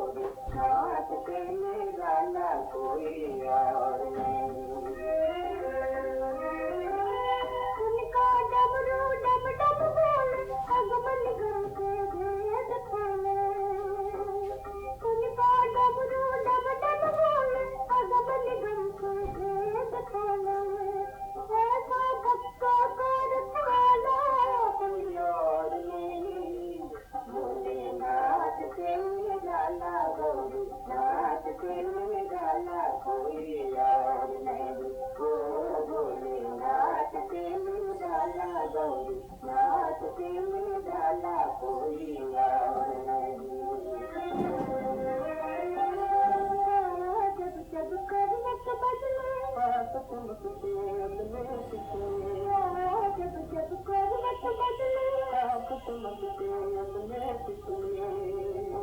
नाथ से निराला कोई और नहीं। उनका डमरू डम डम बोले, अगमन गम के भेद खोले। उनका डमरू डम डम बोले, अगमन गम के भेद खोले। ऐसा भक्तों को रखवाला कोई और नहीं। भोलेनाथ से निराला गौरी नाथ से निराला कोई और नहीं। ओ भोलेनाथ से निराला गौरी नाथ से निराला कोई और नहीं। जब जब करवट बदले पाप तुम किसे बदले किसे। जब जब करवट बदले पाप तुम किसे बदले किसे।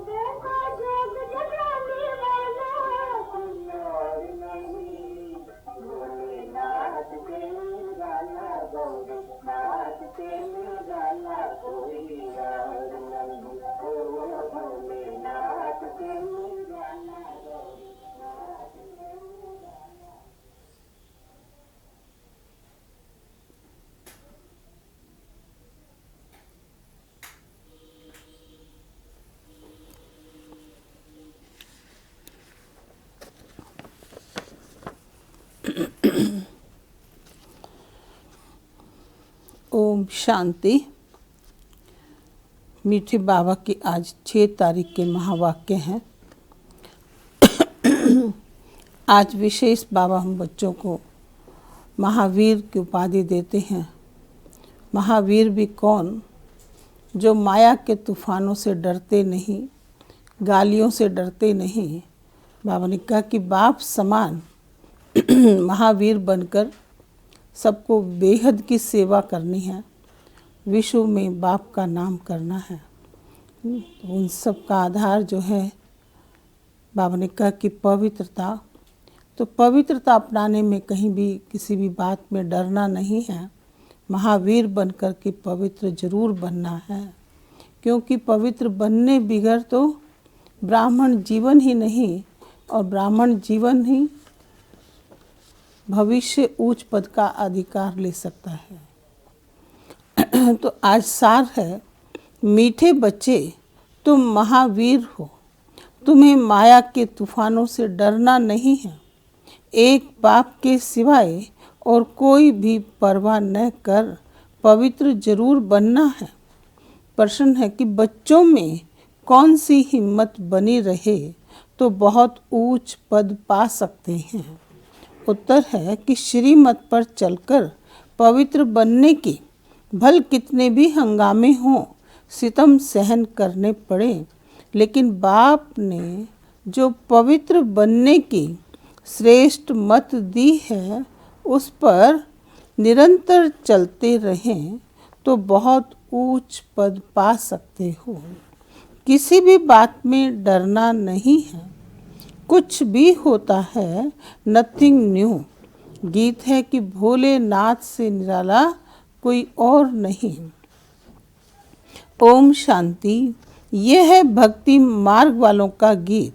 देखो जोग जगाने वाला कोई और नहीं। भोलेनाथ से निराला गौरी नाथ से निराला कोई और नहीं। ओ भोलेनाथ से निराला गौरी नाथ से निराला। ओम शांति। मीठे बाबा की आज 6 तारीख के महावाक्य हैं। आज विशेष बाबा हम बच्चों को महावीर की उपाधि देते हैं। महावीर भी कौन? जो माया के तूफानों से डरते नहीं, गालियों से डरते नहीं। बाबा ने कहा कि बाप समान महावीर बनकर सबको बेहद की सेवा करनी है, विश्व में बाप का नाम करना है। उन सब का आधार जो है, बाबा ने कहा कि पवित्रता। तो पवित्रता अपनाने में कहीं भी किसी भी बात में डरना नहीं है। महावीर बनकर के पवित्र जरूर बनना है, क्योंकि पवित्र बनने बिगड़ तो ब्राह्मण जीवन ही नहीं, और ब्राह्मण जीवन ही भविष्य उच्च पद का अधिकार ले सकता है। तो आज सार है, मीठे बच्चे तुम महावीर हो, तुम्हें माया के तूफानों से डरना नहीं है। एक बाप के सिवाय और कोई भी परवाह न कर पवित्र जरूर बनना है। प्रश्न है कि बच्चों में कौन सी हिम्मत बनी रहे तो बहुत ऊंच पद पा सकते हैं। उत्तर है कि श्रीमत पर चलकर पवित्र बनने की भल कितने भी हंगामे हों, सितम सहन करने पड़े, लेकिन बाप ने जो पवित्र बनने की श्रेष्ठ मत दी है, उस पर निरंतर चलते रहें तो बहुत ऊंच पद पा सकते हो। किसी भी बात में डरना नहीं है। कुछ भी होता है, नथिंग न्यू। गीत है कि भोलेनाथ से निराला कोई और नहीं। ओम शांति। यह है भक्ति मार्ग वालों का गीत।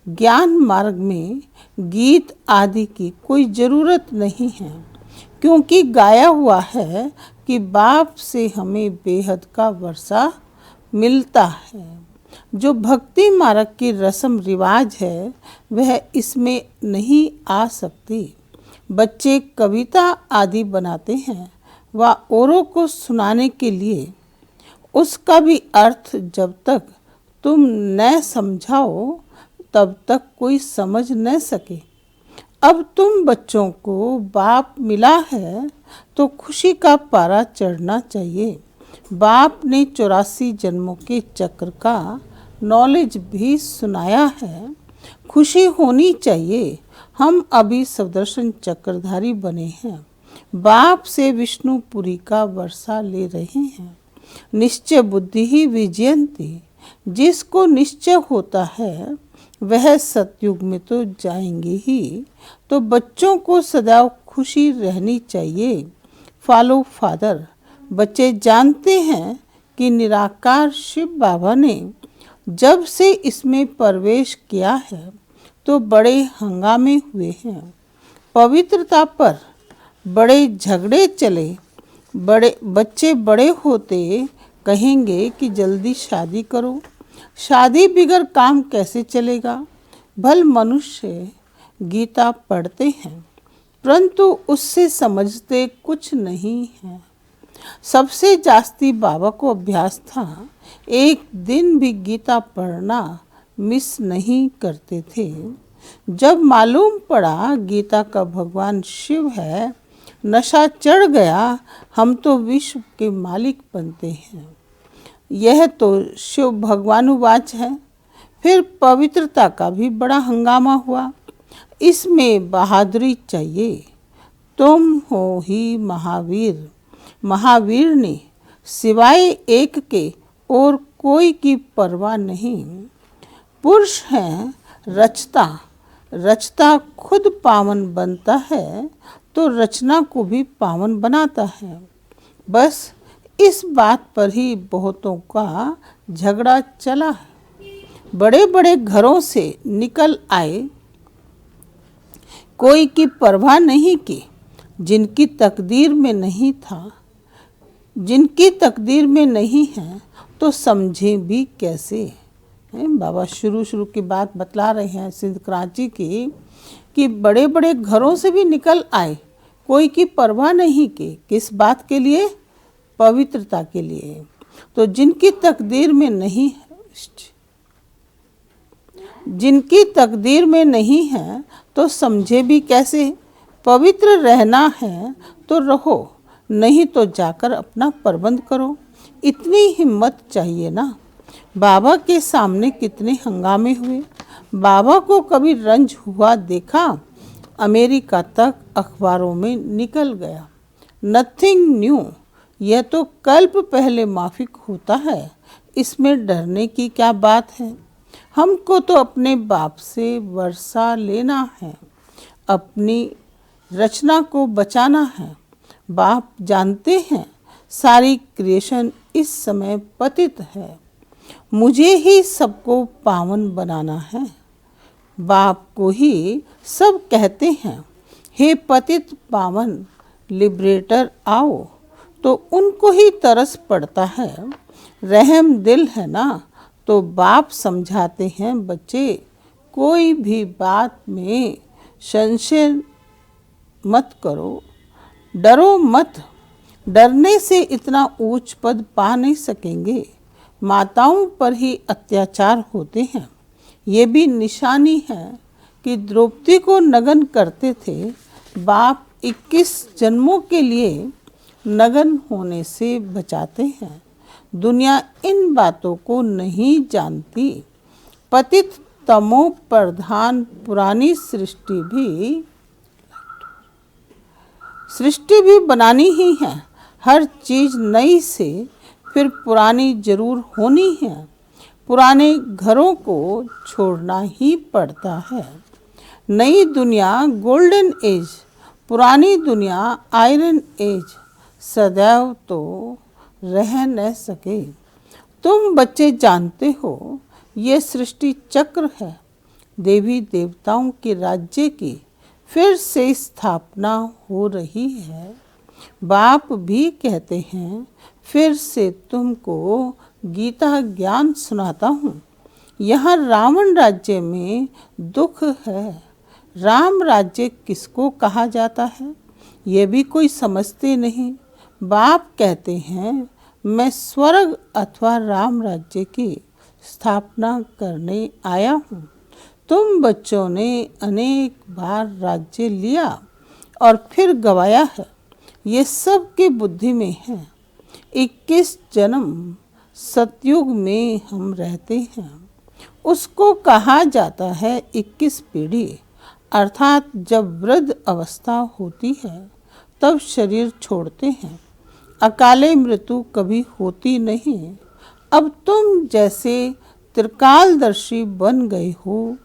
ज्ञान मार्ग में गीत आदि की कोई ज़रूरत नहीं है, क्योंकि गाया हुआ है कि बाप से हमें बेहद का वर्षा मिलता है। जो भक्ति मार्ग की रस्म रिवाज है, वह इसमें नहीं आ सकती। बच्चे कविता आदि बनाते हैं, व औरों को सुनाने के लिए। उसका भी अर्थ जब तक तुम न समझाओ, तब तक कोई समझ न सके। अब तुम बच्चों को बाप मिला है, तो खुशी का पारा चढ़ना चाहिए। बाप ने 84 जन्मों के चक्र का नॉलेज भी सुनाया है। खुशी होनी चाहिए। हम अभी सदर्शन चक्रधारी बने हैं। बाप से विष्णुपुरी का वर्षा ले रहे हैं। निश्चय बुद्धि ही विजयंती। जिसको निश्चय होता है, वह सतयुग में तो जाएंगे ही। तो बच्चों को सदैव खुशी रहनी चाहिए। Follow father. बच्चे जानते हैं कि निराकार शिव बाबा ने जब से इसमें प्रवेश किया है तो बड़े हंगामे हुए हैं। पवित्रता पर बड़े झगड़े चले। बड़े बच्चे बड़े होते कहेंगे कि जल्दी शादी करो। शादी बिगर काम कैसे चलेगा। भल मनुष्य गीता पढ़ते हैं परंतु उससे समझते कुछ नहीं है। सबसे जास्ती बाबा को अभ्यास था, एक दिन भी गीता पढ़ना मिस नहीं करते थे। जब मालूम पड़ा गीता का भगवान शिव है, नशा चढ़ गया, हम तो विश्व के मालिक बनते हैं। यह तो शिव भगवानुवाच है। फिर पवित्रता का भी बड़ा हंगामा हुआ। इसमें बहादुरी चाहिए। तुम हो ही महावीर। महावीर ने सिवाय एक के और कोई की परवाह नहीं। पुरुष है रचता, रचता खुद पावन बनता है तो रचना को भी पावन बनाता है। बस इस बात पर ही बहुतों का झगड़ा चला है। बड़े बड़े घरों से निकल आए, कोई की परवाह नहीं की। जिनकी तकदीर में नहीं था, जिनकी तकदीर में नहीं है तो समझे भी कैसे। बाबा शुरू की बात बतला रहे हैं सिंध कराची की कि बड़े बड़े घरों से भी निकल आए, कोई की परवाह नहीं की। किस बात के लिए? पवित्रता के लिए। तो जिनकी तकदीर में नहीं है, जिनकी तकदीर में नहीं है तो समझे भी कैसे। पवित्र रहना है तो रहो, नहीं तो जाकर अपना प्रबंध करो। इतनी हिम्मत चाहिए ना। बाबा के सामने कितने हंगामे हुए। बाबा को कभी रंज हुआ देखा? अमेरिका तक अखबारों में निकल गया। Nothing new. यह तो कल्प पहले माफिक होता है, इसमें डरने की क्या बात है। हमको तो अपने बाप से वर्षा लेना है, अपनी रचना को बचाना है। बाप जानते हैं सारी क्रिएशन इस समय पतित है, मुझे ही सबको पावन बनाना है। बाप को ही सब कहते हैं, हे पतित पावन लिबरेटर आओ, तो उनको ही तरस पड़ता है। रहम दिल है ना, तो बाप समझाते हैं बच्चे कोई भी बात में संशय मत करो, डरो मत। डरने से इतना ऊंच पद पा नहीं सकेंगे। माताओं पर ही अत्याचार होते हैं। ये भी निशानी है कि द्रौपदी को नगन करते थे। बाप 21 जन्मों के लिए नगन होने से बचाते हैं। दुनिया इन बातों को नहीं जानती। पतित तमो प्रधान पुरानी सृष्टि भी बनानी ही है। हर चीज नई से फिर पुरानी जरूर होनी है। पुराने घरों को छोड़ना ही पड़ता है। नई दुनिया गोल्डन एज, पुरानी दुनिया आयरन एज सदैव तो रह न सके। तुम बच्चे जानते हो ये सृष्टि चक्र है। देवी देवताओं के राज्य की फिर से स्थापना हो रही है। बाप भी कहते हैं फिर से तुमको गीता ज्ञान सुनाता हूँ। यहाँ रावण राज्य में दुख है। राम राज्य किसको कहा जाता है ये भी कोई समझते नहीं। बाप कहते हैं मैं स्वर्ग अथवा राम राज्य की स्थापना करने आया हूँ। तुम बच्चों ने अनेक बार राज्य लिया और फिर गवाया है, ये सब की बुद्धि में है। 21 जन्म सतयुग में हम रहते हैं, उसको कहा जाता है 21 पीढ़ी। अर्थात जब वृद्ध अवस्था होती है तब शरीर छोड़ते हैं। अकाले मृत्यु कभी होती नहीं। अब तुम जैसे त्रिकालदर्शी बन गए हो,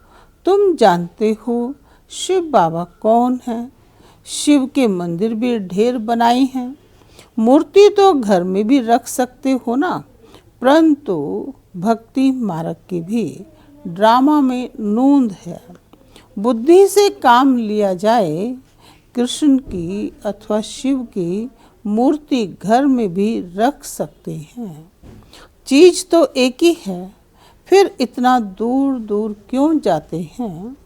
तुम जानते हो शिव बाबा कौन है। शिव के मंदिर भी ढेर बनाए हैं। मूर्ति तो घर में भी रख सकते हो ना, परंतु भक्ति मार्ग की भी ड्रामा में नूंद है। बुद्धि से काम लिया जाए, कृष्ण की अथवा शिव की मूर्ति घर में भी रख सकते हैं। चीज तो एक ही है, फिर इतना दूर दूर क्यों जाते हैं?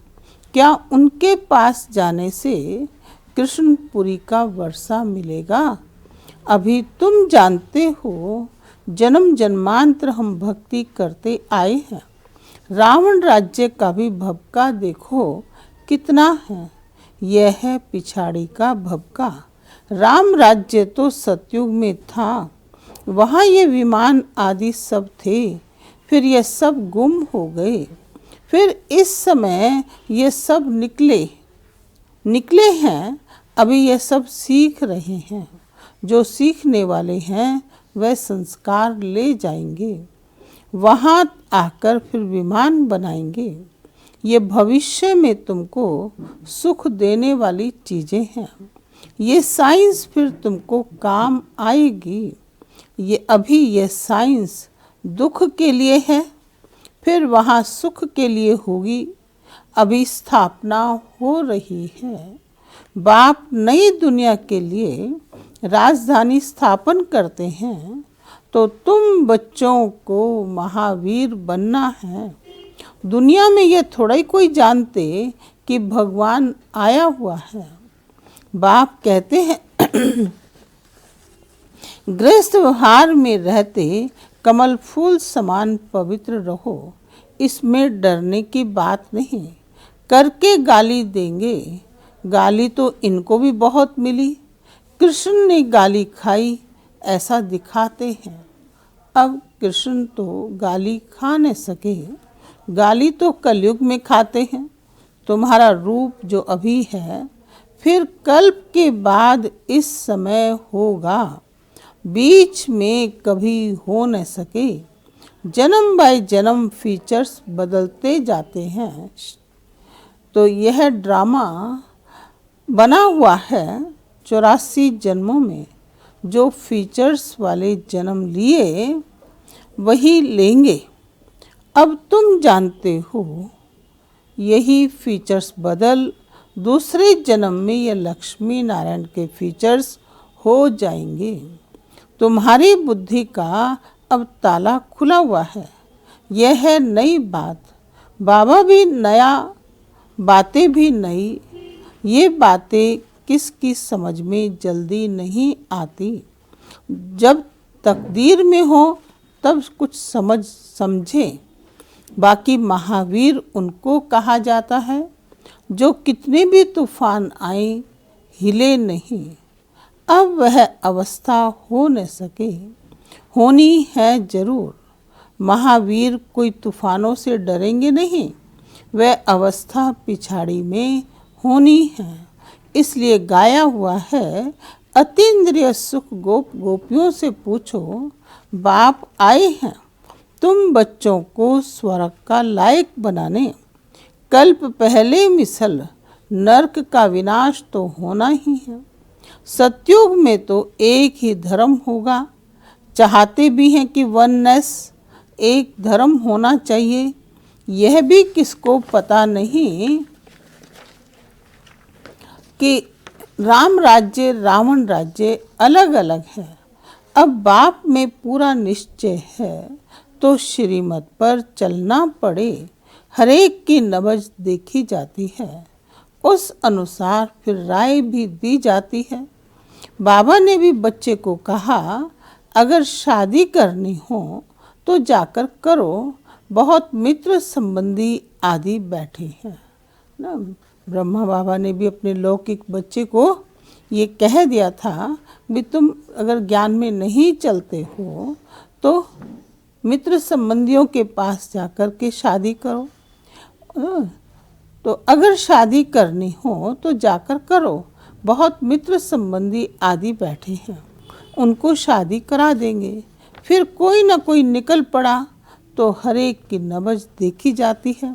क्या उनके पास जाने से कृष्णपुरी का वर्षा मिलेगा? अभी तुम जानते हो, जन्म जन्मांतर हम भक्ति करते आए हैं। रावण राज्य का भी भभका देखो कितना है, यह है पिछाड़ी का भभका। राम राज्य तो सतयुग में था, वहाँ ये विमान आदि सब थे, फिर ये सब गुम हो गए। फिर इस समय ये सब निकले हैं, अभी ये सब सीख रहे हैं। जो सीखने वाले हैं वह संस्कार ले जाएंगे, वहाँ आकर फिर विमान बनाएंगे। ये भविष्य में तुमको सुख देने वाली चीज़ें हैं। ये साइंस फिर तुमको काम आएगी। ये साइंस दुख के लिए है, फिर वहाँ सुख के लिए होगी। अभी स्थापना हो रही है। बाप नई दुनिया के लिए राजधानी स्थापन करते हैं, तो तुम बच्चों को महावीर बनना है। दुनिया में ये थोड़ा ही कोई जानते कि भगवान आया हुआ है। बाप कहते हैं गृहस्थ व्यवहार में रहते कमल फूल समान पवित्र रहो, इसमें डरने की बात नहीं। करके गाली देंगे, गाली तो इनको भी बहुत मिली। कृष्ण ने गाली खाई, ऐसा दिखाते हैं। अब कृष्ण तो गाली खा नहीं सके, गाली तो कलयुग में खाते हैं। तुम्हारा रूप जो अभी है, फिर कल्प के बाद इस समय होगा, बीच में कभी हो न सके। जन्म बाय जन्म फीचर्स बदलते जाते हैं। तो यह ड्रामा बना हुआ है 84 जन्मों में। जो फीचर्स वाले जन्म लिए वही लेंगे। अब तुम जानते हो, यही फीचर्स बदल दूसरे जन्म में ये लक्ष्मी नारायण के फीचर्स हो जाएंगे। तुम्हारी बुद्धि का अब ताला खुला हुआ है। यह है नई बात। बाबा भी नया, बातें भी नई। ये बातें किसकी समझ में जल्दी नहीं आती। जब तकदीर में हो तब कुछ समझे। बाकी महावीर उनको कहा जाता है जो कितने भी तूफान आए हिले नहीं। अब वह अवस्था हो न सके, होनी है जरूर। महावीर कोई तूफानों से डरेंगे नहीं, वह अवस्था पिछाड़ी में होनी है। इसलिए गाया हुआ है, अतीन्द्रिय सुख गोपियों से पूछो, बाप आए हैं तुम बच्चों को स्वर्ग का लायक बनाने। कल्प पहले मिसल नरक का विनाश तो होना ही है। सतयुग में तो एक ही धर्म होगा। चाहते भी हैं कि वननेस, एक धर्म होना चाहिए। यह भी किसको पता नहीं कि राम राज्य रावण राज्य अलग अलग है। अब बाप में पूरा निश्चय है तो श्रीमत पर चलना पड़े। हरेक की नबज देखी जाती है, उस अनुसार फिर राय भी दी जाती है। बाबा ने भी बच्चे को कहा, अगर शादी करनी हो तो जाकर करो, बहुत मित्र संबंधी आदि बैठे हैं ना। ब्रह्मा बाबा ने भी अपने लौकिक बच्चे को ये कह दिया था भी तुम अगर ज्ञान में नहीं चलते हो तो मित्र संबंधियों के पास जाकर के शादी करो। तो अगर शादी करनी हो तो जाकर करो, बहुत मित्र संबंधी आदि बैठे हैं, उनको शादी करा देंगे। फिर कोई ना कोई निकल पड़ा तो हर एक की नबज देखी जाती है।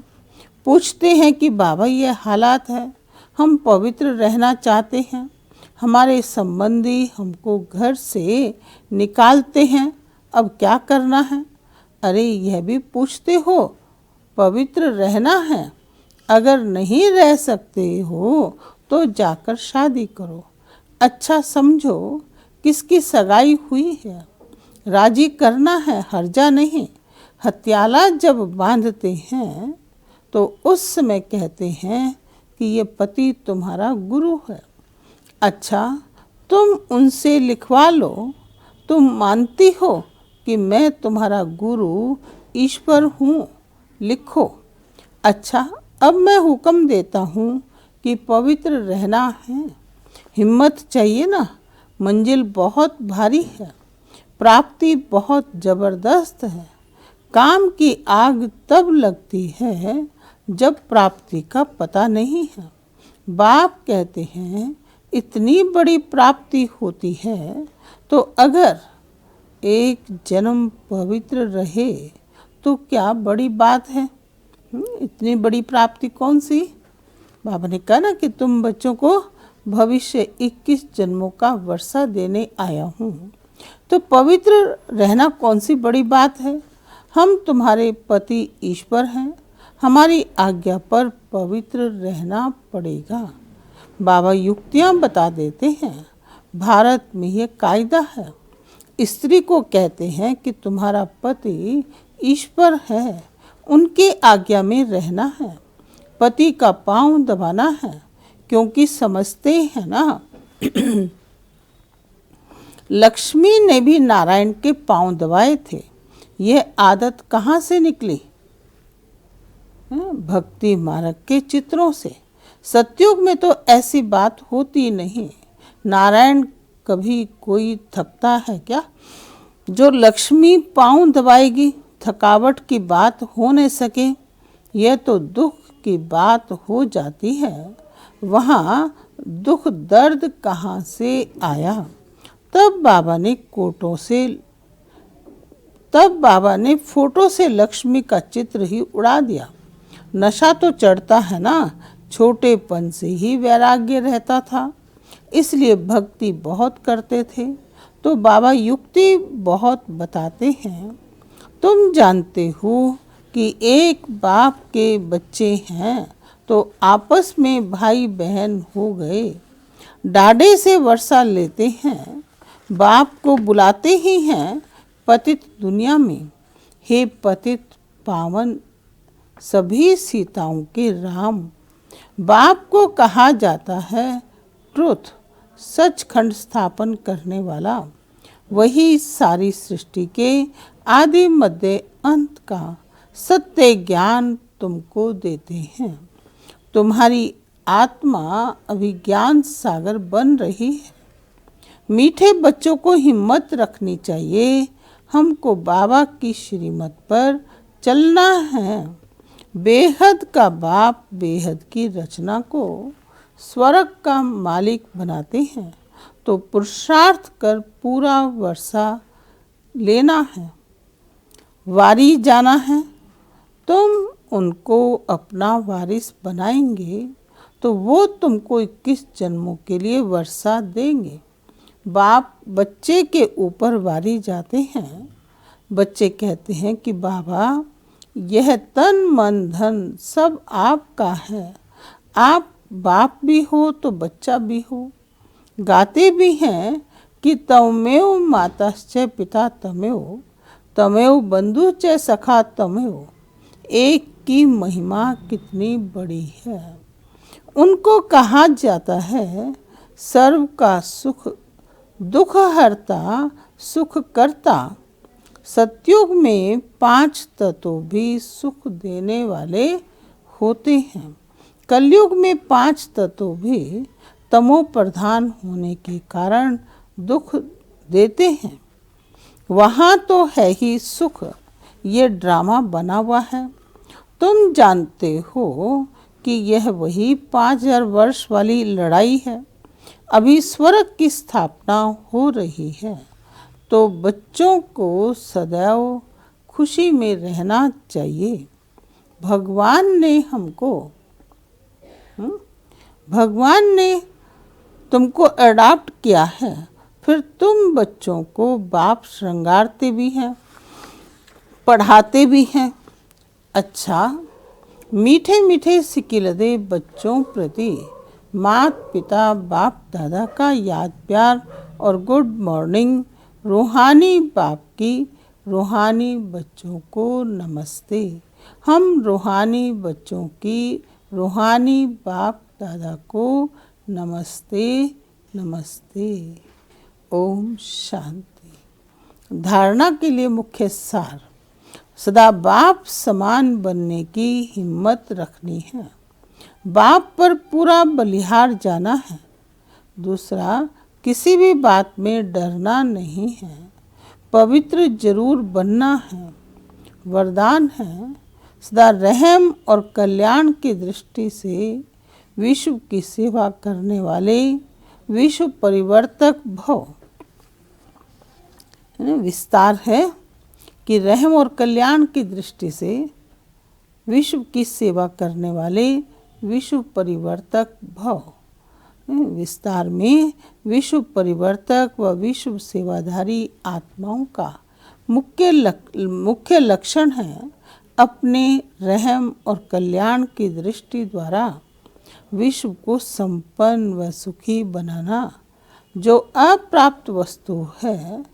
पूछते हैं कि बाबा ये हालात है, हम पवित्र रहना चाहते हैं, हमारे संबंधी हमको घर से निकालते हैं, अब क्या करना है। अरे यह भी पूछते हो पवित्र रहना है? अगर नहीं रह सकते हो तो जाकर शादी करो। अच्छा समझो किसकी सगाई हुई है, राजी करना है, हर्जा नहीं। हथियाला जब बांधते हैं तो उस समय कहते हैं कि ये पति तुम्हारा गुरु है। अच्छा तुम उनसे लिखवा लो, तुम मानती हो कि मैं तुम्हारा गुरु ईश्वर हूँ, लिखो। अच्छा अब मैं हुक्म देता हूँ कि पवित्र रहना है। हिम्मत चाहिए ना, मंजिल बहुत भारी है, प्राप्ति बहुत जबरदस्त है। काम की आग तब लगती है जब प्राप्ति का पता नहीं है। बाप कहते हैं इतनी बड़ी प्राप्ति होती है तो अगर एक जन्म पवित्र रहे तो क्या बड़ी बात है। इतनी बड़ी प्राप्ति कौन सी? बाबा ने कहा ना कि तुम बच्चों को भविष्य 21 जन्मों का वर्षा देने आया हूँ। तो पवित्र रहना कौन सी बड़ी बात है? हम तुम्हारे पति ईश्वर हैं, हमारी आज्ञा पर पवित्र रहना पड़ेगा। बाबा युक्तियाँ बता देते हैं। भारत में ये कायदा है, स्त्री को कहते हैं कि तुम्हारा पति ईश्वर है, उनके आज्ञा में रहना है, पति का पांव दबाना है, क्योंकि समझते हैं ना लक्ष्मी ने भी नारायण के पांव दबाए थे। यह आदत कहाँ से निकली? भक्ति मार्ग के चित्रों से। सतयुग में तो ऐसी बात होती नहीं। नारायण कभी कोई थकता है क्या? जो लक्ष्मी पांव दबाएगी, थकावट की बात हो न सके, यह तो दुख की बात हो जाती है। वहाँ दुख दर्द कहाँ से आया? तब बाबा ने फोटो से लक्ष्मी का चित्र ही उड़ा दिया। नशा तो चढ़ता है ना, छोटेपन से ही वैराग्य रहता था, इसलिए भक्ति बहुत करते थे। तो बाबा युक्ति बहुत बताते हैं। तुम जानते हो कि एक बाप के बच्चे हैं तो आपस में भाई बहन हो गए, डाढ़े से वर्षा लेते हैं, बाप को बुलाते ही हैं पतित दुनिया में। हे पतित पावन सभी सीताओं के राम। बाप को कहा जाता है ट्रुथ, सचखंड स्थापन करने वाला। वही सारी सृष्टि के आदि मध्य अंत का सत्य ज्ञान तुमको देते हैं। तुम्हारी आत्मा अभिज्ञान सागर बन रही है। मीठे बच्चों को हिम्मत रखनी चाहिए। हमको बाबा की श्रीमत पर चलना है। बेहद का बाप बेहद की रचना को स्वर्ग का मालिक बनाते हैं, तो पुरुषार्थ कर पूरा वर्षा लेना है। वारी जाना है, तुम उनको अपना वारिस बनाएंगे तो वो तुमको 21 जन्मों के लिए वर्षा देंगे। बाप बच्चे के ऊपर वारी जाते हैं। बच्चे कहते हैं कि बाबा यह तन मन धन सब आपका है, आप बाप भी हो तो बच्चा भी हो। गाते भी हैं कि तमेव माताश्च पिता तमेव, तमेव बंधु च सखा तमेव। एक की महिमा कितनी बड़ी है। उनको कहा जाता है सर्व का सुख दुख हरता सुख करता। सतयुग में 5 तत्व भी सुख देने वाले होते हैं। कलयुग में 5 तत्व भी तमो प्रधान होने के कारण दुख देते हैं। वहाँ तो है ही सुख, ये ड्रामा बना हुआ है। तुम जानते हो कि यह वही 5000 वर्ष वाली लड़ाई है। अभी स्वर्ग की स्थापना हो रही है, तो बच्चों को सदैव खुशी में रहना चाहिए। भगवान ने तुमको अडॉप्ट किया है, फिर तुम बच्चों को बाप श्रृंगारते भी हैं। पढ़ाते भी हैं। अच्छा, मीठे मीठे सिकिलदे बच्चों प्रति माता पिता बाप दादा का याद प्यार और गुड मॉर्निंग। रूहानी बाप की रूहानी बच्चों को नमस्ते। हम रूहानी बच्चों की रूहानी बाप दादा को नमस्ते नमस्ते। ओम शांति। धारणा के लिए मुख्य सार: सदा बाप समान बनने की हिम्मत रखनी है। बाप पर पूरा बलिहार जाना है। दूसरा, किसी भी बात में डरना नहीं है। पवित्र जरूर बनना है। वरदान है: सदा रहम और कल्याण की दृष्टि से विश्व की सेवा करने वाले विश्व परिवर्तक भव। विस्तार है कि रहम और कल्याण की दृष्टि से विश्व की सेवा करने वाले विश्व परिवर्तक भव। विस्तार में विश्व परिवर्तक व विश्व सेवाधारी आत्माओं का मुख्य लक्षण है अपने रहम और कल्याण की दृष्टि द्वारा विश्व को संपन्न व सुखी बनाना। जो अप्राप्त वस्तु है,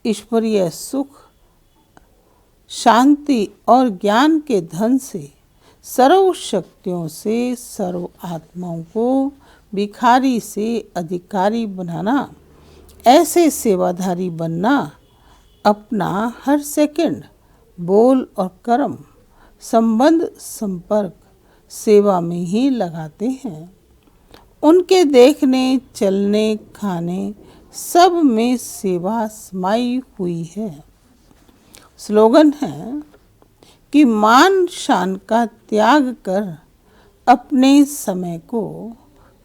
ईश्वरीय सुख, शांति और ज्ञान के धन से सर्व शक्तियों से सर्व आत्माओं को भिखारी से अधिकारी बनाना, ऐसे सेवाधारी बनना अपना हर सेकंड बोल और कर्म, संबंध, संपर्क सेवा में ही लगाते हैं। उनके देखने, चलने, खाने सब में सेवा समाई हुई है। स्लोगन है कि मान शान का त्याग कर अपने समय को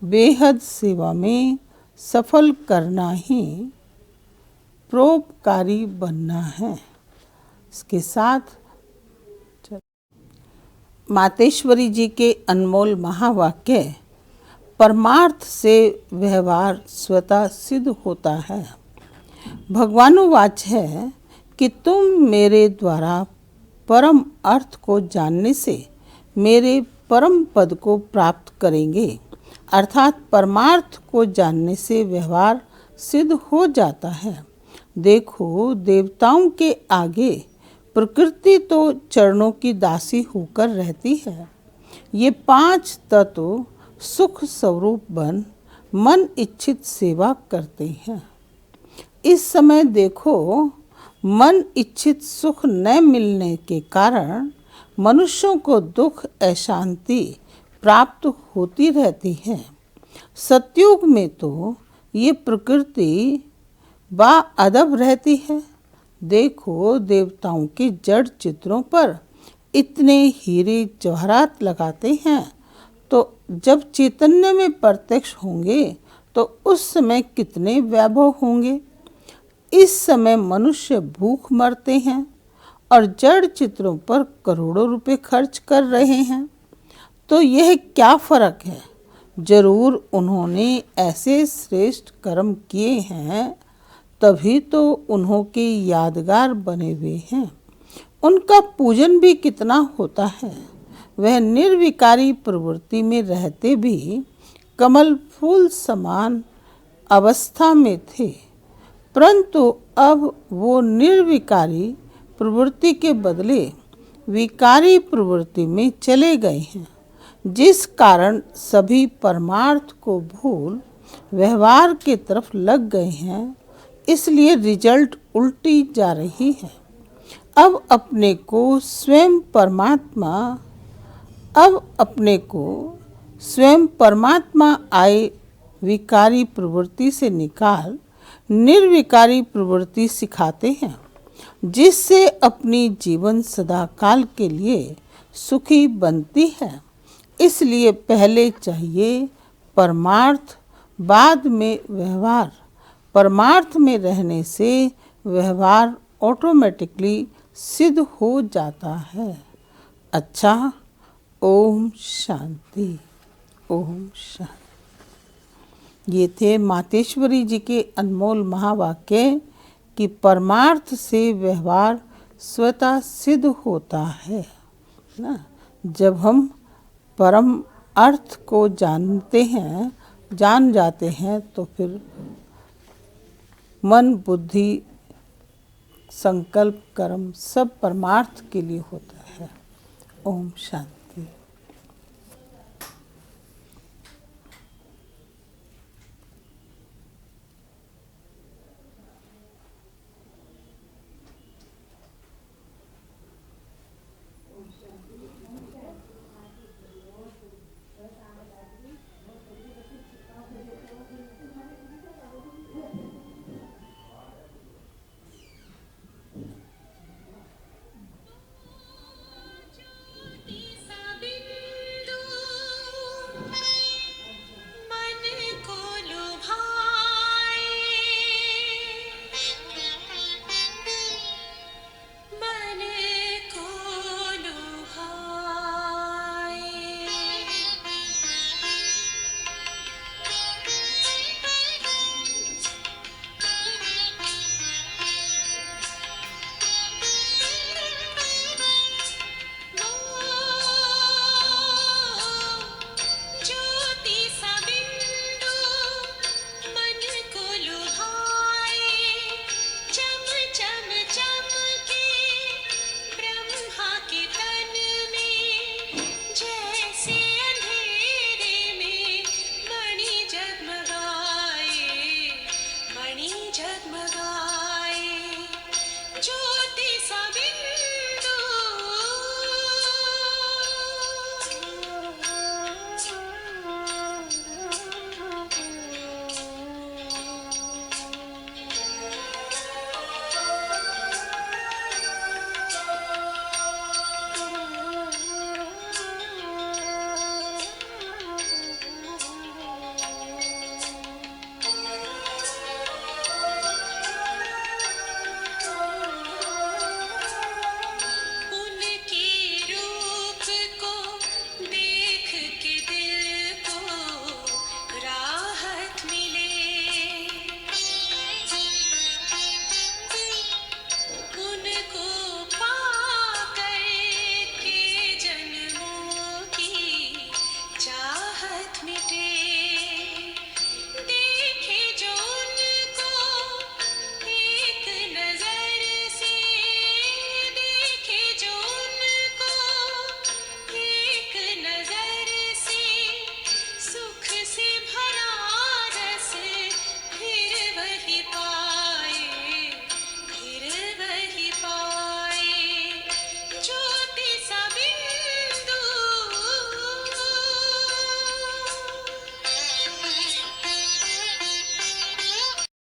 बेहद सेवा में सफल करना ही परोपकारी बनना है। इसके साथ मातेश्वरी जी के अनमोल महावाक्य: परमार्थ से व्यवहार स्वतः सिद्ध होता है। भगवानुवाच है कि तुम मेरे द्वारा परम अर्थ को जानने से मेरे परम पद को प्राप्त करेंगे। अर्थात परमार्थ को जानने से व्यवहार सिद्ध हो जाता है। देखो, देवताओं के आगे प्रकृति तो चरणों की दासी होकर रहती है। ये 5 तत्व सुख स्वरूप बन मन इच्छित सेवा करते हैं। इस समय देखो, मन इच्छित सुख न मिलने के कारण मनुष्यों को दुख, अशांति प्राप्त होती रहती है। सतयुग में तो ये प्रकृति बाअदब रहती है। देखो, देवताओं के जड़ चित्रों पर इतने हीरे जवाहरात लगाते हैं, तो जब चैतन्य में प्रत्यक्ष होंगे तो उस समय कितने वैभव होंगे। इस समय मनुष्य भूख मरते हैं और जड़ चित्रों पर करोड़ों रुपए खर्च कर रहे हैं। तो यह क्या फर्क है? जरूर उन्होंने ऐसे श्रेष्ठ कर्म किए हैं, तभी तो उन्हों के यादगार बने हुए हैं। उनका पूजन भी कितना होता है। वह निर्विकारी प्रवृत्ति में रहते भी कमल फूल समान अवस्था में थे, परंतु अब वो निर्विकारी प्रवृत्ति के बदले विकारी प्रवृत्ति में चले गए हैं, जिस कारण सभी परमार्थ को भूल व्यवहार की तरफ लग गए हैं। इसलिए रिजल्ट उल्टी जा रही है। अब अपने को स्वयं परमात्मा आए विकारी प्रवृत्ति से निकाल निर्विकारी प्रवृत्ति सिखाते हैं, जिससे अपनी जीवन सदाकाल के लिए सुखी बनती है। इसलिए पहले चाहिए परमार्थ, बाद में व्यवहार। परमार्थ में रहने से व्यवहार ऑटोमेटिकली सिद्ध हो जाता है। अच्छा, ओम शांति, ओम शांति। ये थे मातेश्वरी जी के अनमोल महावाक्य कि परमार्थ से व्यवहार स्वतः सिद्ध होता है ना। जब हम परम अर्थ को जान जाते हैं तो फिर मन, बुद्धि, संकल्प, कर्म सब परमार्थ के लिए होता है। ओम शांति।